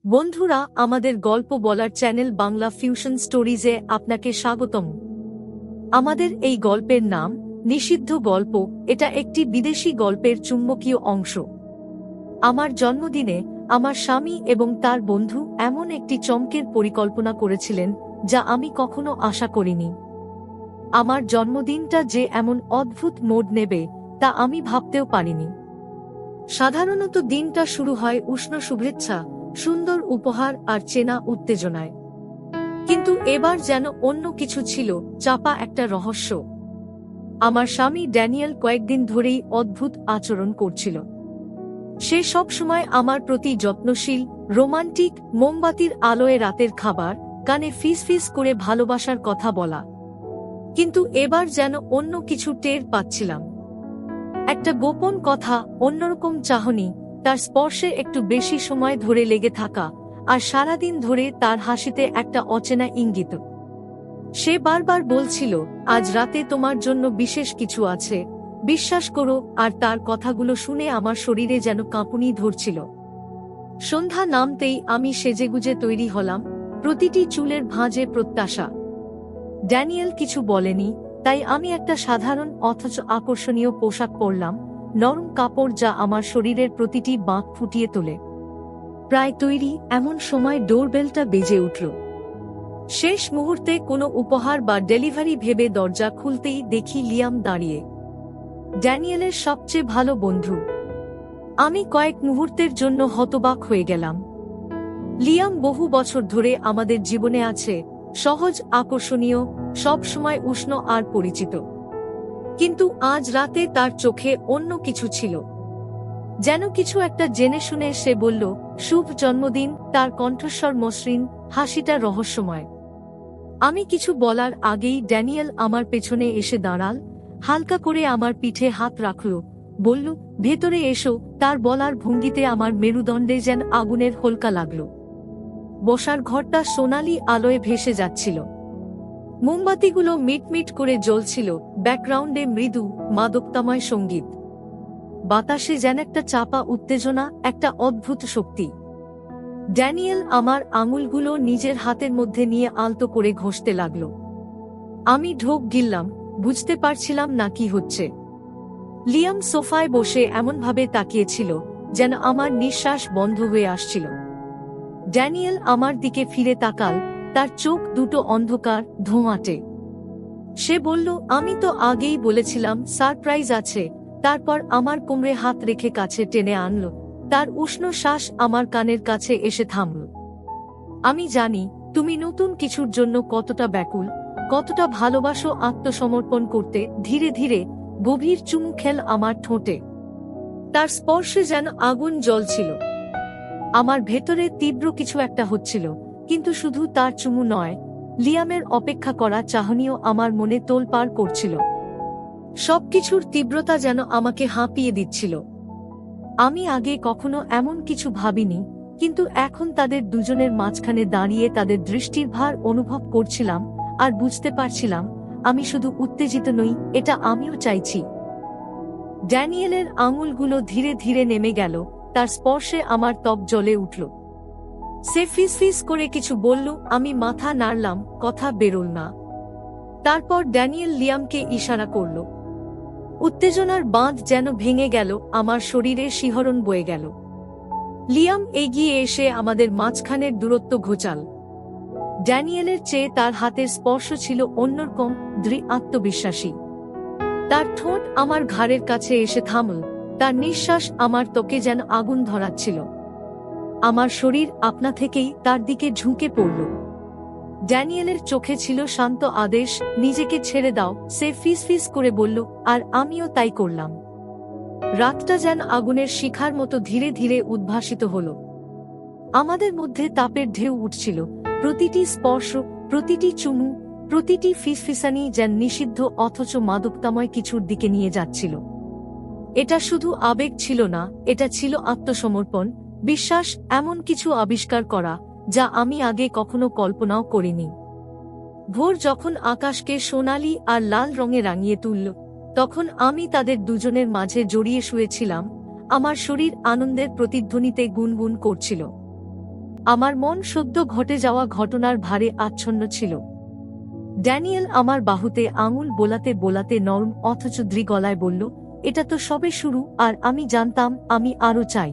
বন্ধুরা, আমাদের গল্প বলার চ্যানেল বাংলা ফিউশন স্টোরিজে আপনাকে স্বাগতম। আমাদের এই গল্পের নাম নিষিদ্ধ গল্প। এটা একটি বিদেশি গল্পের চুম্বকীয় অংশ। আমার জন্মদিনে আমার স্বামী এবং তার বন্ধু এমন একটি চমকের পরিকল্পনা করেছিলেন যা আমি কখনো আশা করিনি। আমার জন্মদিনটা যে এমন অদ্ভুত মোড় নেবে তা আমি ভাবতেও পারিনি। সাধারণত দিনটা শুরু হয় উষ্ণ শুভেচ্ছা, সুন্দর উপহার আর চেনা উত্তেজনায়, কিন্তু এবার যেন অন্য কিছু ছিল, চাপা একটা রহস্য। আমার স্বামী ড্যানিয়েল কয়েকদিন ধরেই অদ্ভুত আচরণ করছিল। সে সব সময় আমার প্রতি যত্নশীল, রোমান্টিক, মোমবাতির আলোয় রাতের খাবার, কানে ফিস ফিস করে ভালোবাসার কথা বলা। কিন্তু এবার যেন অন্য কিছু টের পাচ্ছিলাম। একটা গোপন কথা, অন্যরকম চাহনি, তার স্পর্শে একটু বেশি সময় ধরে লেগে থাকা, আর সারাদিন ধরে তার হাসিতে একটা অচেনা ইঙ্গিত। সে বারবার বলছিল, আজ রাতে তোমার জন্য বিশেষ কিছু আছে, বিশ্বাস করো। আর তার কথাগুলো শুনে আমার শরীরে যেন কাঁপুনি ধরছিল। সন্ধ্যা নামতেই আমি সেজেগুজে তৈরি হলাম, প্রতিটি চুলের ভাঁজে প্রত্যাশা। ড্যানিয়েল কিছু বলেনি, তাই আমি একটা সাধারণ অথচ আকর্ষণীয় পোশাক পরলাম, নরম কাপড় যা আমার শরীরের প্রতিটি বাঁক ফুটিয়ে তোলে। প্রায় তৈরি এমন সময় ডোরবেলটা বেজে উঠল। শেষ মুহূর্তে কোনো উপহার বা ডেলিভারি ভেবে দরজা খুলতেই দেখি লিয়াম দাঁড়িয়ে, ড্যানিয়েলের সবচেয়ে ভালো বন্ধু। আমি কয়েক মুহূর্তের জন্য হতবাক হয়ে গেলাম। লিয়াম বহু বছর ধরে আমাদের জীবনে আছে, সহজ, আকর্ষণীয়, সব সময় উষ্ণ আর পরিচিত। কিন্তু আজ রাতে তার চোখে অন্য কিছু ছিল, যেন কিছু একটা জেনে শুনে। সে বলল, শুভ জন্মদিন। তার কণ্ঠস্বর মসৃণ, হাসিটা রহস্যময়। আমি কিছু বলার আগেই ড্যানিয়েল আমার পেছনে এসে দাঁড়াল, হালকা করে আমার পিঠে হাত রাখল, বলল, ভেতরে এসো। তার বলার ভঙ্গিতে আমার মেরুদণ্ডে যেন আগুনের হোলকা লাগল। বসার ঘরটা সোনালি আলোয় ভেসে যাচ্ছিল, মোমবাতিগুলো মিটমিট করে জ্বলছিল, ব্যাকগ্রাউন্ডে মৃদু, মাদকতাময় সঙ্গীত। বাতাসে যেন একটা চাপা উত্তেজনা, একটা অদ্ভুত শক্তি। ড্যানিয়েল আমার আঙুলগুলো নিজের হাতের মধ্যে নিয়ে আলতো করে ঘষতে লাগল। আমি ঢোক গিললাম, বুঝতে পারছিলাম না কি হচ্ছে। লিয়াম সোফায় বসে এমনভাবে তাকিয়েছিল যেন আমার নিঃশ্বাস বন্ধ হয়ে আসছিল। ড্যানিয়েল আমার দিকে ফিরে তাকাল, তার চোখ দুটো অন্ধকার, ধোঁয়াটে। সে বলল, আমি তো আগেই বলেছিলাম সারপ্রাইজ আছে। তারপর আমার কোমরে হাত রেখে কাছে টেনে আনল, তার উষ্ণ শ্বাস আমার কানের কাছে এসে থামল। আমি জানি তুমি নতুন কিছুর জন্য কতটা ব্যাকুল, কতটা ভালোবাসো আত্মসমর্পণ করতে। ধীরে ধীরে গভীর চুমু খেল আমার ঠোঁটে। তার স্পর্শে যেন আগুন জ্বলছিল। আমার ভেতরে তীব্র কিছু একটা হচ্ছিল, কিন্তু শুধু তার চুমু নয়, লিয়ামের অপেক্ষা করা চাহনিও আমার মনে তোলপাড় করছিল। সবকিছুর তীব্রতা যেন আমাকে হাঁপিয়ে দিচ্ছিল। আমি আগে কখনো এমন কিছু ভাবিনি, কিন্তু এখন তাদের দুজনের মাঝখানে দাঁড়িয়ে তাদের দৃষ্টির ভার অনুভব করছিলাম, আর বুঝতে পারছিলাম আমি শুধু উত্তেজিত নই, এটা আমিও চাইছি। ড্যানিয়েলের আঙুলগুলো ধীরে ধীরে নেমে গেল, তার স্পর্শে আমার ত্বক জ্বলে উঠল। সে ফিস ফিস করে কিছু বলল, আমি মাথা নাড়লাম, কথা বেরোল না। তারপর ড্যানিয়েল লিয়ামকে ইশারা করল। উত্তেজনার বাঁধ যেন ভেঙে গেল, আমার শরীরে শিহরণ বয়ে গেল। লিয়াম এগিয়ে এসে আমাদের মাঝখানের দূরত্ব ঘোচাল। ড্যানিয়েলের চেয়ে তার হাতের স্পর্শ ছিল অন্যরকম, দৃঢ়, আত্মবিশ্বাসী। তার ঠোঁট আমার ঘাড়ের কাছে এসে থামল, তার নিঃশ্বাস আমার ত্বকে যেন আগুন ধরাচ্ছিল। আমার শরীর আপনা থেকেই তার দিকে ঝুঁকে পড়ল। ড্যানিয়েলের চোখে ছিল শান্ত আদেশ, নিজেকে ছেড়ে দাও। সে ফিস ফিস করে বলল, আর আমিও তাই করলাম। রাতটা যেন আগুনের শিখার মতো ধীরে ধীরে উদ্ভাসিত হল। আমাদের মধ্যে তাপের ঢেউ উঠছিল, প্রতিটি স্পর্শ, প্রতিটি চুমু, প্রতিটি ফিসফিসানি যেন নিষিদ্ধ অথচ মাদকতাময় কিছুর দিকে নিয়ে যাচ্ছিল। এটা শুধু আবেগ ছিল না, এটা ছিল আত্মসমর্পণ, বিশ্বাস, এমন কিছু আবিষ্কার করা যা আমি আগে কখনো কল্পনাও করিনি। ভোর যখন আকাশকে সোনালি আর লাল রঙে রাঙিয়ে তুলল, তখন আমি তাদের দুজনের মাঝে জড়িয়ে শুয়েছিলাম, আমার শরীর আনন্দের প্রতিধ্বনিতে গুনগুন করছিল। আমার মন সদ্য ঘটে যাওয়া ঘটনার ভারে আচ্ছন্ন ছিল। ড্যানিয়েল আমার বাহুতে আঙুল বোলাতে বোলাতে নরম অথচ দৃঢ় গলায় বলল, এটা তো সবে শুরু, আর আমি জানতাম আমি আরো চাই।